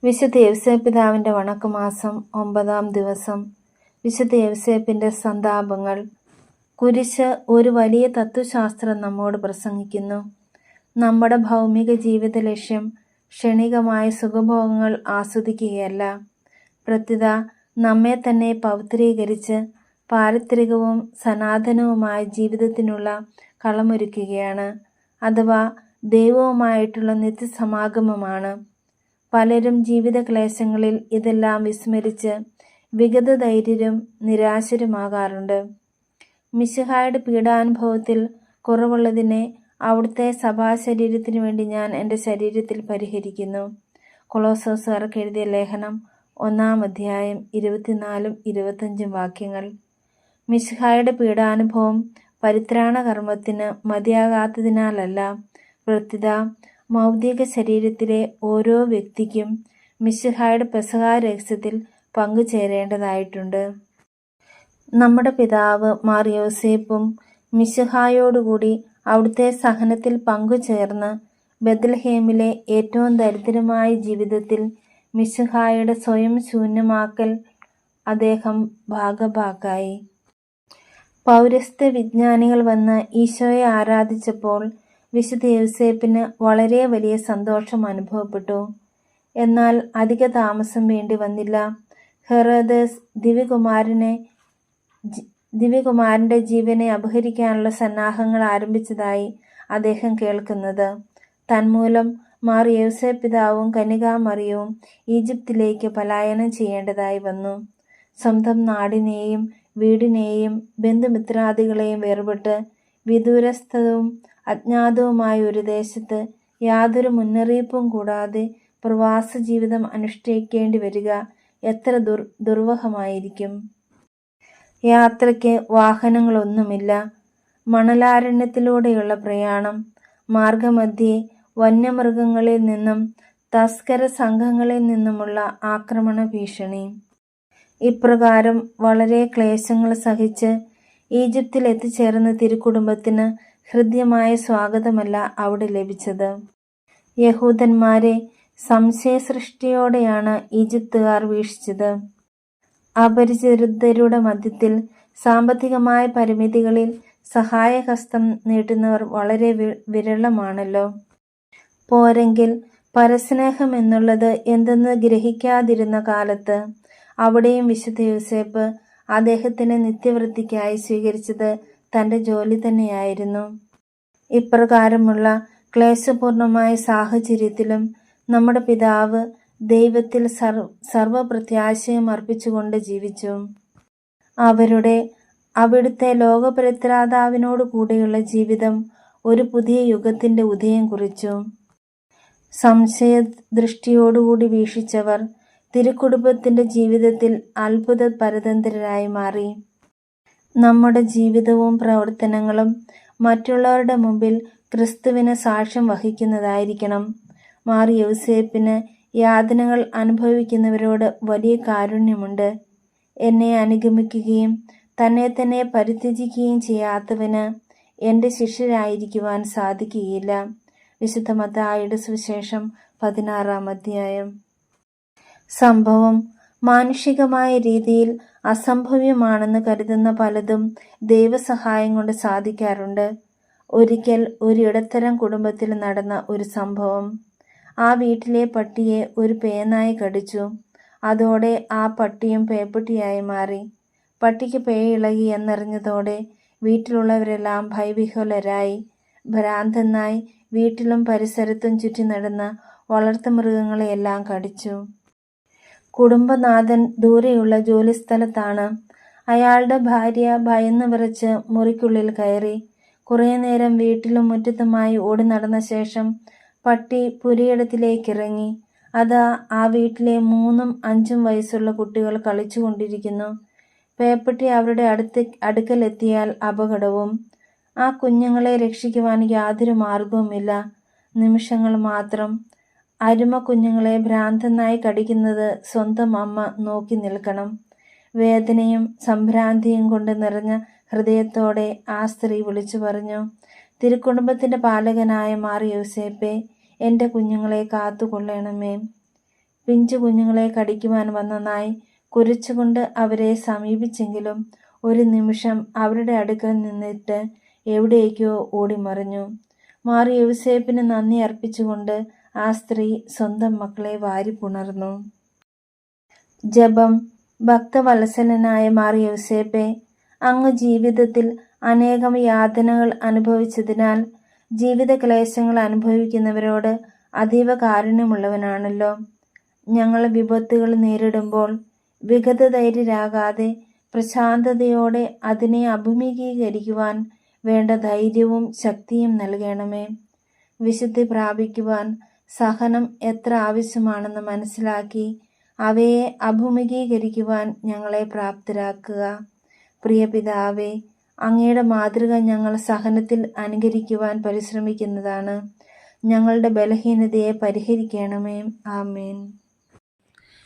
വിശുദ്ധ യൗസേപ്പിതാവിൻ്റെ വണക്കമാസം 9-ാം ദിവസം. വിശുദ്ധ യൗസേപ്പിൻ്റെ സന്താപങ്ങൾ. കുരിശ് ഒരു വലിയ തത്വശാസ്ത്രം നമ്മോട് പ്രസംഗിക്കുന്നു. നമ്മുടെ ഭൗമിക ജീവിത ലക്ഷ്യം ക്ഷണികമായ സുഖഭോഗങ്ങൾ ആസ്വദിക്കുകയല്ല, പ്രത്യുത നമ്മെ തന്നെ പവിത്രീകരിച്ച് പാരത്രികവും സനാതനവുമായ ജീവിതത്തിനുള്ള കളമൊരുക്കുകയാണ്, അഥവാ ദൈവവുമായിട്ടുള്ള നിത്യസമാഗമമാണ്. പലരും ജീവിത ക്ലേശങ്ങളിൽ ഇതെല്ലാം വിസ്മരിച്ച് വിഗതധൈര്യരും നിരാശരുമാകാറുണ്ട്. മിശിഹായുടെ പീഡാനുഭവത്തിൽ കുറവുള്ളതിനെ അവിടുത്തെ സഭാശരീരത്തിനു വേണ്ടി ഞാൻ എൻ്റെ ശരീരത്തിൽ പരിഹരിക്കുന്നു. കൊളോസ്സോസുകാർക്ക് എഴുതിയ ലേഖനം 1-ാം അധ്യായം 24-25 വാക്യങ്ങൾ. മിശിഹായുടെ പീഡാനുഭവം പരിത്രാണ കർമ്മത്തിന് മതിയാകാത്തതിനാലല്ല, പ്രത്യുത ഭൗതിക ശരീരത്തിലെ ഓരോ വ്യക്തിക്കും മിശിഹായുടെ പെസഹാ രഹസ്യത്തിൽ പങ്കുചേരേണ്ടതായിട്ടുണ്ട്. നമ്മുടെ പിതാവ് മാർ യൗസേപ്പും മിശിഹായോടുകൂടി അവിടുത്തെ സഹനത്തിൽ പങ്കുചേർന്ന് ബെത്ലഹേമിലെ ഏറ്റവും ദരിദ്രമായ ജീവിതത്തിൽ മിശിഹായുടെ സ്വയം ശൂന്യമാക്കൽ അദ്ദേഹം ഭാഗഭാക്കായി. പൗരസ്ത്യ വിജ്ഞാനികൾ വന്ന് ഈശോയെ ആരാധിച്ചപ്പോൾ വിശുദ്ധ യൗസേപ്പിന് വളരെ വലിയ സന്തോഷം അനുഭവപ്പെട്ടു. എന്നാൽ അധിക താമസം വേണ്ടി വന്നില്ല. ഹെറോദസ് ദിവ്യകുമാരൻ്റെ ജീവനെ അപഹരിക്കാനുള്ള സന്നാഹങ്ങൾ ആരംഭിച്ചതായി അദ്ദേഹം കേൾക്കുന്നത്. തന്മൂലം മാർ യൗസേപ്പിതാവും കന്യകാമറിയവും ഈജിപ്തിലേക്ക് പലായനം ചെയ്യേണ്ടതായി വന്നു. സ്വന്തം നാടിനെയും വീടിനെയും ബന്ധുമിത്രാദികളെയും വേർപെട്ട് വിദൂരസ്ഥവും അജ്ഞാതവുമായ ഒരു ദേശത്ത് യാതൊരു മുന്നറിയിപ്പും കൂടാതെ പ്രവാസ ജീവിതം അനുഷ്ഠിക്കേണ്ടി വരിക എത്ര ദുർവഹമായിരിക്കും. യാത്രയ്ക്ക് വാഹനങ്ങളൊന്നുമില്ല. മണലാരണ്യത്തിലൂടെയുള്ള പ്രയാണം, മാർഗമധ്യേ വന്യമൃഗങ്ങളിൽ നിന്നും തസ്കര സംഘങ്ങളിൽ നിന്നുമുള്ള ആക്രമണ ഭീഷണി. ഇപ്രകാരം വളരെ ക്ലേശങ്ങൾ സഹിച്ച് ഈജിപ്തിൽ എത്തിച്ചേർന്ന തിരുക്കുടുംബത്തിന് ഹൃദ്യമായ സ്വാഗതമല്ല അവിടെ ലഭിച്ചത്. യഹൂദന്മാരെ സംശയസൃഷ്ടിയോടെയാണ് ഈജിപ്തുകാർ വീക്ഷിച്ചത്. അപരിചിതരുടെ മധ്യത്തിൽ സാമ്പത്തികമായ പരിമിതികളിൽ സഹായഹസ്തം നീട്ടുന്നവർ വളരെ വിരളമാണല്ലോ. പോരെങ്കിൽ പരസ്നേഹം എന്നുള്ളത് എന്തെന്ന് ഗ്രഹിക്കാതിരുന്ന കാലത്ത് അവിടെയും വിശുദ്ധ യൗസേപ്പ് അദ്ദേഹത്തിൻ്റെ നിത്യവൃത്തിക്കായി സ്വീകരിച്ചത് തൻ്റെ ജോലി തന്നെയായിരുന്നു. ഇപ്രകാരമുള്ള ക്ലേശപൂർണമായ സാഹചര്യത്തിലും നമ്മുടെ പിതാവ് ദൈവത്തിൽ സർവപ്രത്യാശയും അർപ്പിച്ചുകൊണ്ട് ജീവിച്ചു. അവിടുത്തെ ലോകപരിത്രാതാവിനോടു കൂടെയുള്ള ജീവിതം ഒരു പുതിയ യുഗത്തിൻ്റെ ഉദയം കുറിച്ചു. സംശയദൃഷ്ടിയോടുകൂടി വീക്ഷിച്ചവർ തിരുക്കുടുംബത്തിൻ്റെ ജീവിതത്തിൽ അത്ഭുത പരതന്ത്രരായി മാറി. നമ്മുടെ ജീവിതവും പ്രവർത്തനങ്ങളും മറ്റുള്ളവരുടെ മുമ്പിൽ ക്രിസ്തുവിന് സാക്ഷ്യം വഹിക്കുന്നതായിരിക്കണം. മാർ യൗസേപ്പിന് യാതനകൾ അനുഭവിക്കുന്നവരോട് വലിയ കാരുണ്യമുണ്ട്. എന്നെ അനുഗമിക്കുകയും തന്നെ തന്നെ പരിത്യജിക്കുകയും ചെയ്യാത്തവന് എൻ്റെ ശിഷ്യരായിരിക്കുവാൻ സാധിക്കുകയില്ല. വിശുദ്ധ മത്തായിയുടെ സുവിശേഷം 16-ാം അധ്യായം. സംഭവം മാനുഷികമായ രീതിയിൽ അസംഭവ്യമാണെന്ന് കരുതുന്ന പലതും ദൈവസഹായം കൊണ്ട് സാധിക്കാറുണ്ട്. ഒരിക്കൽ ഒരു ഇടത്തരം കുടുംബത്തിൽ നടന്ന ഒരു സംഭവം. ആ വീട്ടിലെ പട്ടിയെ ഒരു പേനായി കടിച്ചു. അതോടെ ആ പട്ടിയും പേപ്പട്ടിയായി മാറി. പട്ടിക്ക് പേ ഇളകി എന്നറിഞ്ഞതോടെ വീട്ടിലുള്ളവരെല്ലാം ഭയവിഹ്വലരായി. ഭ്രാന്തനായി വീട്ടിലും പരിസരത്തും ചുറ്റി നടന്ന വളർത്തുമൃഗങ്ങളെയെല്ലാം കടിച്ചു. കുടുംബനാഥൻ ദൂരെയുള്ള ജോലിസ്ഥലത്താണ്. അയാളുടെ ഭാര്യ ഭയന്ന് വിറച്ച് മുറിക്കുള്ളിൽ കയറി. കുറേ നേരം വീട്ടിലും മുറ്റത്തുമായി ഓടി നടന്ന ശേഷം പട്ടി പുരയിടത്തിലേക്കിറങ്ങി. അതാ ആ വീട്ടിലെ 3ഉം 5ഉം വയസ്സുള്ള കുട്ടികൾ കളിച്ചുകൊണ്ടിരിക്കുന്നു. പേപ്പട്ടി അവരുടെ അടുക്കലെത്തിയാൽ അപകടവും. ആ കുഞ്ഞുങ്ങളെ രക്ഷിക്കുവാൻ യാതൊരു മാർഗവുമില്ല. നിമിഷങ്ങൾ മാത്രം. അരുമ കുഞ്ഞുങ്ങളെ ഭ്രാന്തനായി കടിക്കുന്നത് സ്വന്തം അമ്മ നോക്കി നിൽക്കണം. വേദനയും സംഭ്രാന്തിയും കൊണ്ട് നിറഞ്ഞ ഹൃദയത്തോടെ ആ സ്ത്രീ വിളിച്ചു പറഞ്ഞു, തിരുക്കുടുംബത്തിൻ്റെ പാലകനായ മാർ യൗസേപ്പേ, എൻ്റെ കുഞ്ഞുങ്ങളെ കാത്തുകൊള്ളണമേ. പിഞ്ചു കുഞ്ഞുങ്ങളെ കടിക്കുവാൻ വന്ന നായ് കുരച്ചുകൊണ്ട് അവരെ സമീപിച്ചെങ്കിലും ഒരു നിമിഷം അവരുടെ അടുക്കൽ നിന്നിട്ട് എവിടേക്കോ ഓടിമറിഞ്ഞു. മാറി യോസേപ്പിന് നന്ദി അർപ്പിച്ചുകൊണ്ട് ആ സ്ത്രീ സ്വന്തം മക്കളെ വാരിപ്പുണർന്നു. ജപം. ഭക്തവത്സലനായ മാർ യോസേപ്പേ, അങ്ങ് ജീവിതത്തിൽ അനേകം യാതനകൾ അനുഭവിച്ചതിനാൽ ജീവിത ക്ലേശങ്ങൾ അനുഭവിക്കുന്നവരോട് അതീവ കാരുണ്യമുള്ളവനാണല്ലോ. ഞങ്ങൾ വിപത്തുകൾ നേരിടുമ്പോൾ വിഗതധൈര്യരാകാതെ പ്രശാന്തതയോടെ അതിനെ അഭിമുഖീകരിക്കുവാൻ വേണ്ട ധൈര്യവും ശക്തിയും നൽകണമേ. വിശുദ്ധി പ്രാപിക്കുവാൻ സഹനം എത്ര ആവശ്യമാണെന്ന് മനസ്സിലാക്കി അവയെ അഭിമുഖീകരിക്കുവാൻ ഞങ്ങളെ പ്രാപ്തരാക്കുക. പ്രിയ പിതാവേ, അങ്ങയുടെ മാതൃക ഞങ്ങൾ സഹനത്തിൽ അനുകരിക്കുവാൻ പരിശ്രമിക്കുന്നതാണ്. ഞങ്ങളുടെ ബലഹീനതയെ പരിഹരിക്കണമേ. ആമേൻ.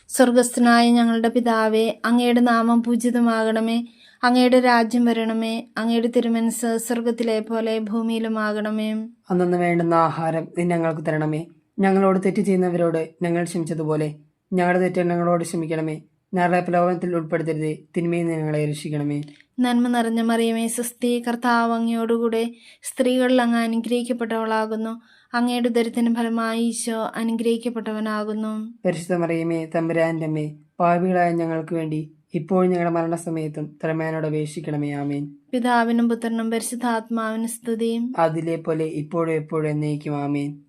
സ്വർഗസ്ഥനായ ഞങ്ങളുടെ പിതാവേ, അങ്ങയുടെ നാമം പൂജിതമാകണമേ. അങ്ങയുടെ രാജ്യം വരണമേ. അങ്ങയുടെ തിരുമനസ് സ്വർഗത്തിലെ പോലെ ഭൂമിയിലുമാകണമേ. അന്നു വേണ്ടുന്ന ആഹാരം നീ ഞങ്ങൾക്ക് തരണമേ. ഞങ്ങളോട് തെറ്റ് ചെയ്യുന്നവരോട് ഞങ്ങൾ ക്ഷമിച്ചതുപോലെ ഞങ്ങളുടെ തെറ്റുകൾ ഞങ്ങളോട് ക്ഷമിക്കണമേ. ഞങ്ങളെ പ്രലോഭനത്തിൽ ഉൾപ്പെടുത്തരുതേ, തിന്മയിൽ നിന്ന് ഞങ്ങളെ രക്ഷിക്കണമേ. നന്മ നിറഞ്ഞ മറിയമേ, സ്വസ്തി, കർത്താവ് അങ്ങയോടുകൂടെ സ്ത്രീകളിൽ അങ്ങ് അനുഗ്രഹിക്കപ്പെട്ടവളാകുന്നു. അങ്ങയുടെ ഉദരത്തിന് ഫലമായി ഈശോ അനുഗ്രഹിക്കപ്പെട്ടവനാകുന്നു. പരിശുദ്ധ മറിയമേ, തമ്പുരാന്റെ അമ്മേ, പാപികളായ ഞങ്ങൾക്ക് വേണ്ടി ഇപ്പോഴും ഞങ്ങളുടെ മരണസമയത്തും തലമേനോട് അപേക്ഷിക്കണമേ. ആമേൻ. പിതാവിനും പുത്രനും പരിശുദ്ധാത്മാവിനും സ്തുതിയും. അതിലെ പോലെ ഇപ്പോഴും എപ്പോഴും എന്നേക്കും. ആമേൻ.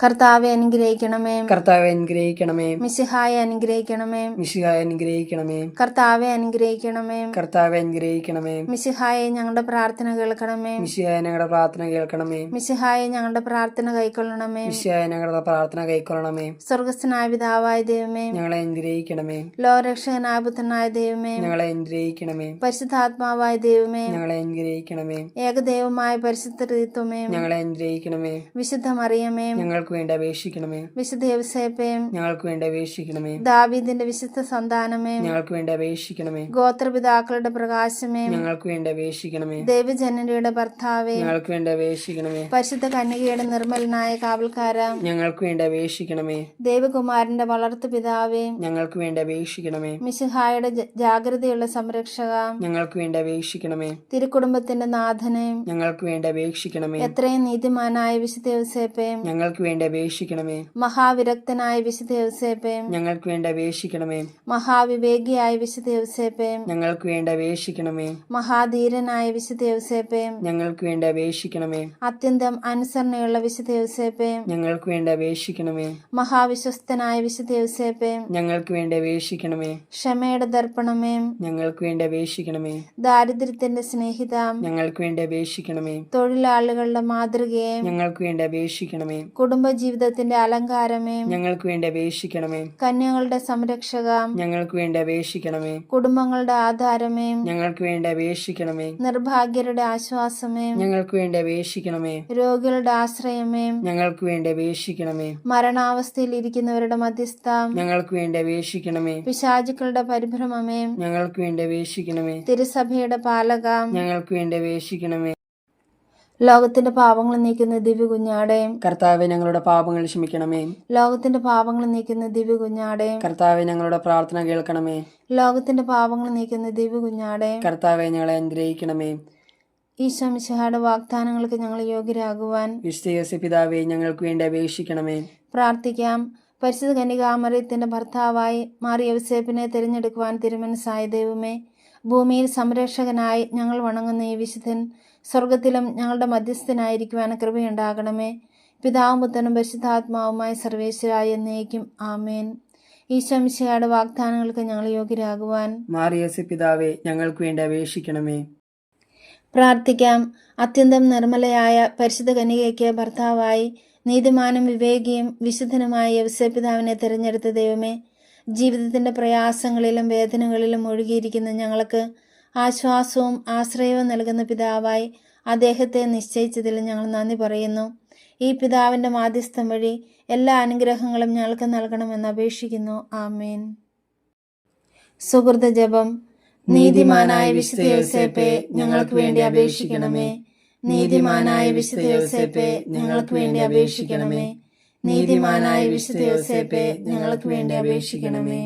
കർത്താവെ അനുഗ്രഹിക്കണമേ. കർത്താവെ അനുഗ്രഹിക്കണമേ. മിശിഹായെ അനുഗ്രഹിക്കണമേ. മിശിഹായെ അനുഗ്രഹിക്കണമേ. കർത്താവെ അനുഗ്രഹിക്കണമേ. കർത്താവെ അനുഗ്രഹിക്കണമേ. മിശിഹായെ ഞങ്ങളുടെ പ്രാർത്ഥന കേൾക്കണമേ. മിശിഹായെ ഞങ്ങളുടെ പ്രാർത്ഥന കേൾക്കണമേ. മിശിഹായെ ഞങ്ങളുടെ പ്രാർത്ഥന കൈക്കൊള്ളണമേ. മിശിഹായെ ഞങ്ങളുടെ പ്രാർത്ഥന കൈക്കൊള്ളണമേ. സ്വർഗസ്ഥനായ പിതാവായ ദൈവമേ, ഞങ്ങളെ അനുഗ്രഹിക്കണമേ. ലോകരക്ഷകനായ പുത്രനായ ദൈവമേ, ഞങ്ങളെ അനുഗ്രഹിക്കണമേ. പരിശുദ്ധാത്മാവായ ദൈവമേ, ഞങ്ങളെ അനുഗ്രഹിക്കണമേ. ഏകദൈവമായ പരിശുദ്ധ ത്രിത്വമേ, ഞങ്ങളെ അനുഗ്രഹിക്കണമേ. വിശുദ്ധ മറിയമേ, ഞങ്ങൾക്ക് വേണ്ടി അപേക്ഷിക്കണമേ. വിശുദ്ധ യോസേപ്പേ, ഞങ്ങൾക്ക് വേണ്ടി അപേക്ഷിക്കണമേ. ദാവീദിന്റെ വിശുദ്ധ സന്താനമേ, ഞങ്ങൾക്ക് വേണ്ടി അപേക്ഷിക്കണമേ. ഗോത്രപിതാക്കളുടെ പ്രകാശമേ, ഞങ്ങൾക്ക് വേണ്ടി അപേക്ഷിക്കണമേ. ദൈവജനനിയുടെ ഭർത്താവേ, ഞങ്ങൾക്ക് വേണ്ടി അപേക്ഷിക്കണമേ. പരിശുദ്ധ കന്യകയുടെ നിർമ്മലനായ കാവൽക്കാര, ഞങ്ങൾക്ക് വേണ്ടി അപേക്ഷിക്കണമേ. ദേവകുമാരന്റെ വളർത്തു പിതാവേ, ഞങ്ങൾക്ക് വേണ്ടി അപേക്ഷിക്കണമേ. മിശിഹായുടെ ജാഗ്രതയുള്ള സംരക്ഷക, ഞങ്ങൾക്ക് വേണ്ടി അപേക്ഷിക്കണമേ. തിരുക്കുടുംബത്തിന്റെ നാഥനെ, ഞങ്ങൾക്ക് വേണ്ടി അപേക്ഷിക്കണമേ. എത്രയും നീതിമാനായ വിശുദ്ധ യോസേപ്പേ, ഞങ്ങൾക്ക് വേണ്ടി അപേക്ഷിക്കണമേ. മഹാവിരക്തനായ വിശുദ്ധ യോസേപ്പേ, ഞങ്ങൾക്ക് വേണ്ടി അപേക്ഷിക്കണമേ. മഹാവിവേകിയായ വിശുദ്ധ യോസേപ്പേ, ഞങ്ങൾക്ക് വേണ്ടി അപേക്ഷിക്കണമേ. മഹാധീരനായ വിശുദ്ധ യോസേപ്പേ, ഞങ്ങൾക്ക് വേണ്ടി അപേക്ഷിക്കണമേ. അത്യന്തം അനുസരണയുള്ള വിശുദ്ധ യോസേപ്പേ, ഞങ്ങൾക്ക് വേണ്ടി അപേക്ഷിക്കണമേ. മഹാവിശ്വസ്തനായ വിശുദ്ധ യോസേപ്പേ, ഞങ്ങൾക്ക് വേണ്ടി അപേക്ഷിക്കണമേ. ക്ഷമയുടെ ദർപ്പണമേ, ഞങ്ങൾക്ക് വേണ്ടി അപേക്ഷിക്കണമേ. ദാരിദ്ര്യത്തിന്റെ സ്നേഹിത, ഞങ്ങൾക്ക് വേണ്ടി അപേക്ഷിക്കണമേ. തൊഴിലാളികളുടെ മാതൃകയെ, ഞങ്ങൾക്ക് വേണ്ടി അപേക്ഷിക്കണമേ. കുടുംബജീവിതത്തിന്റെ അലങ്കാരമേ, ഞങ്ങൾക്ക് വേണ്ടി അപേക്ഷിക്കണമേ. കന്യകളുടെ സംരക്ഷക, ഞങ്ങൾക്ക് വേണ്ടി അപേക്ഷിക്കണമേ. കുടുംബങ്ങളുടെ ആധാരമേ, ഞങ്ങൾക്ക് വേണ്ടി അപേക്ഷിക്കണമേ. നിർഭാഗ്യരുടെ ആശ്വാസമേ, ഞങ്ങൾക്ക് വേണ്ടി അപേക്ഷിക്കണമേ. രോഗികളുടെ ആശ്രയമേ, ഞങ്ങൾക്ക് വേണ്ടി അപേക്ഷിക്കണമേ. മരണാവസ്ഥയിൽ ഇരിക്കുന്നവരുടെ മധ്യസ്ഥ, ഞങ്ങൾക്ക് വേണ്ടി അപേക്ഷിക്കണമേ. പിശാചുക്കളുടെ പരിഭ്രമമേ, ഞങ്ങൾക്ക് വേണ്ടി അപേക്ഷിക്കണമേ. തിരുസഭയുടെ പാലക, ഞങ്ങൾക്ക് വേണ്ടി അപേക്ഷിക്കണമേ. ലോകത്തിന്റെ പാപങ്ങൾ നീക്കുന്ന ദിവ്യ കുഞ്ഞാടെ, കർത്താവെ ഞങ്ങളുടെ പാപങ്ങൾ ക്ഷമിക്കണമേ. ലോകത്തിന്റെ പാപങ്ങൾ നീക്കുന്ന ദിവ്യ കുഞ്ഞാടെ, കർത്താവെ ഞങ്ങളുടെ പ്രാർത്ഥന കേൾക്കണമേ. ലോകത്തിന്റെ പാപങ്ങൾ നീക്കുന്ന ദിവ്യ കുഞ്ഞാടെ, കർത്താവെ ഞങ്ങളെ അനുഗ്രഹിക്കണമേ. ഈശോ മിശിഹായുടെ വാഗ്ദാനങ്ങൾക്ക് ഞങ്ങൾ യോഗ്യരാകുവാൻ വിശുദ്ധ യോസേപ്പ് പിതാവേ, ഞങ്ങൾക്ക് വേണ്ടി അപേക്ഷിക്കണമേ. പ്രാർത്ഥിക്കാം. പരിശുദ്ധ കന്യകാമറിയത്തിന്റെ ഭർത്താവായി മാർ യോസേപ്പിനെ തിരഞ്ഞെടുക്കുവാൻ തിരുമനസ്സായ ദൈവമേ, ഭൂമിയിൽ സംരക്ഷകനായി ഞങ്ങൾ വണങ്ങുന്ന ഈ വിശുദ്ധൻ സ്വർഗത്തിലും ഞങ്ങളുടെ മധ്യസ്ഥനായിരിക്കുവാൻ കൃപയുണ്ടാകണമേ. പിതാവും പുത്രനും പരിശുദ്ധാത്മാവുമായ സർവേശ്വരായ എന്നേക്കും. ആമേൻ. ഈശോ മിശിഹായുടെ വാഗ്ദാനങ്ങൾക്ക് ഞങ്ങൾ യോഗ്യരാകുവാൻ മാർ യോസേപ്പ് പിതാവേ, ഞങ്ങൾക്ക് വേണ്ടി അപേക്ഷിക്കണമേ. പ്രാർത്ഥിക്കാം. അത്യന്തം നിർമ്മലയായ പരിശുദ്ധ കന്യകയ്ക്ക് ഭർത്താവായി നീതിമാനും വിവേകിയും വിശുദ്ധനുമായ യോസേപ്പ് പിതാവിനെ തിരഞ്ഞെടുത്ത ദൈവമേ, ജീവിതത്തിന്റെ പ്രയാസങ്ങളിലും വേദനകളിലും ഒഴുകിയിരിക്കുന്ന ഞങ്ങൾക്ക് ആശ്വാസവും ആശ്രയവും നൽകുന്ന പിതാവായി അദ്ദേഹത്തെ നിശ്ചയിച്ചതിൽ ഞങ്ങൾ നന്ദി പറയുന്നു. ഈ പിതാവിന്റെ മാധ്യസ്ഥം വഴി എല്ലാ അനുഗ്രഹങ്ങളും ഞങ്ങൾക്ക് നൽകണമെന്ന് അപേക്ഷിക്കുന്നു. ആമേൻ. സുഹൃത ജപം. നീതിമാനായ വിശുദ്ധ യോസേപ്പേ, ഞങ്ങൾക്ക് വേണ്ടി അപേക്ഷിക്കണമേ. നീതിമാനായ വിശുദ്ധ യോസേപ്പേ, ഞങ്ങൾക്ക് വേണ്ടി അപേക്ഷിക്കണമേ. നീതിമാനായ വിശുദ്ധ യോസേപ്പേ, ഞങ്ങൾക്ക് വേണ്ടി അപേക്ഷിക്കണമേ.